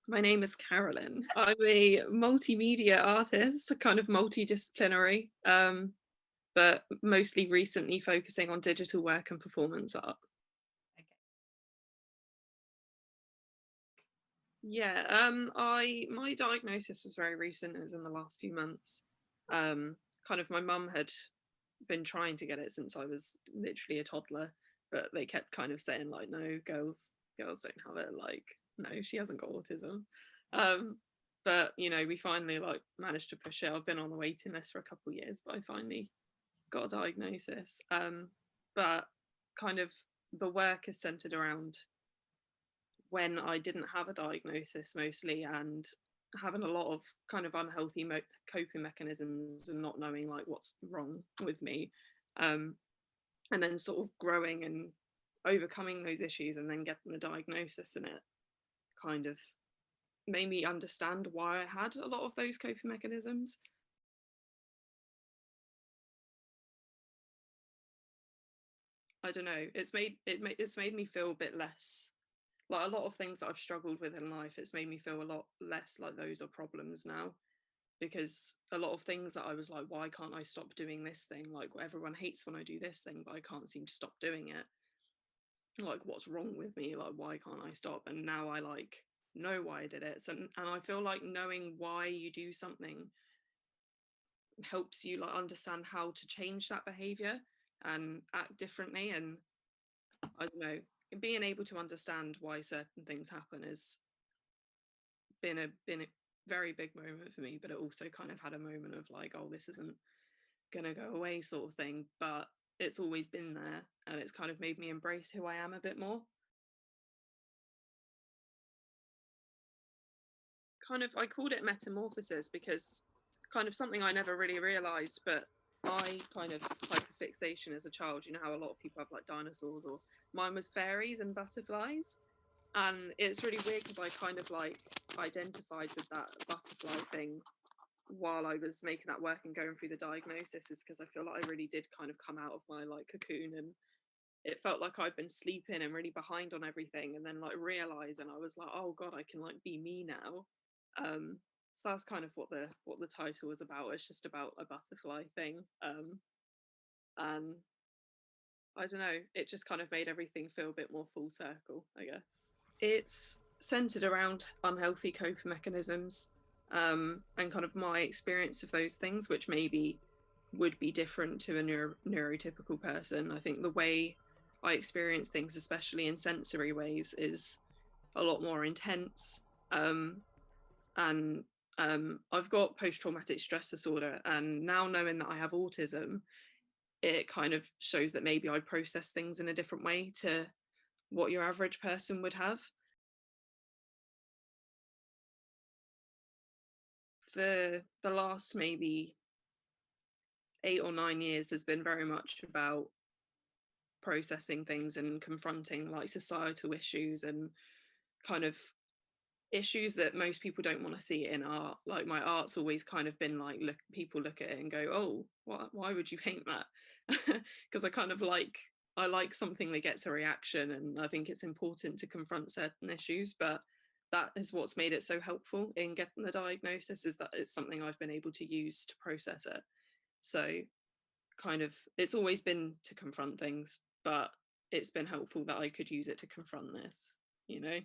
My name is Carolyn. I'm a multimedia artist, kind of multidisciplinary, but mostly recently focusing on digital work and performance art. Okay. Yeah, my diagnosis was very recent. It was in the last few months. Kind of my mum had been trying to get it since I was literally a toddler, but they kept kind of saying like, no, girls don't have it. Like, no, she hasn't got autism. Um, but we finally like managed to push it. I've been on the waiting list for a couple of years, but I finally got a diagnosis. But kind of the work is centered around when I didn't have a diagnosis mostly, and having a lot of kind of unhealthy coping mechanisms and not knowing like what's wrong with me, um, and then sort of growing and overcoming those issues and then getting the diagnosis, and it kind of made me understand why I had a lot of those coping mechanisms. I don't know, it's made me feel a bit less like a lot of things that I've struggled with in life. It's made me feel a lot less like those are problems now, because a lot of things that I was like, why can't I stop doing this thing? Like everyone hates when I do this thing, but I can't seem to stop doing it. Like what's wrong with me? Like why can't I stop? And now I like know why I did it. So and I feel like knowing why you do something helps you like understand how to change that behavior and act differently. And I don't know, being able to understand why certain things happen has been a very big moment for me, but it also kind of had a moment of like, oh, this isn't gonna go away sort of thing. But it's always been there, and it's kind of made me embrace who I am a bit more. Kind of, I called it metamorphosis because it's kind of something I never really realized, but my kind of hyperfixation as a child, you know how a lot of people have like dinosaurs, or mine was fairies and butterflies. And it's really weird because I kind of like identified with that butterfly thing while I was making that work and going through the diagnosis, is because I feel like I really did kind of come out of my like cocoon, and it felt like I'd been sleeping and really behind on everything, and then like realize, and I was like, oh god, I can like be me now. So that's kind of what the title was about. It's just about a butterfly thing. And I don't know, it just kind of made everything feel a bit more full circle, I guess. It's centered around unhealthy coping mechanisms, and kind of my experience of those things, which maybe would be different to a neurotypical person. I think the way I experience things, especially in sensory ways, is a lot more intense. Um, and I've got post traumatic stress disorder, and now knowing that I have autism, it kind of shows that maybe I process things in a different way to what your average person would have. For the last maybe 8 or 9 years has been very much about processing things and confronting like societal issues and kind of issues that most people don't want to see in art. Like my art's always kind of been like, look, people look at it and go, oh, why would you paint that? Because I like something that gets a reaction, and I think it's important to confront certain issues. But that is what's made it so helpful in getting the diagnosis, is that it's something I've been able to use to process it. So kind of, it's always been to confront things, but it's been helpful that I could use it to confront this, you know?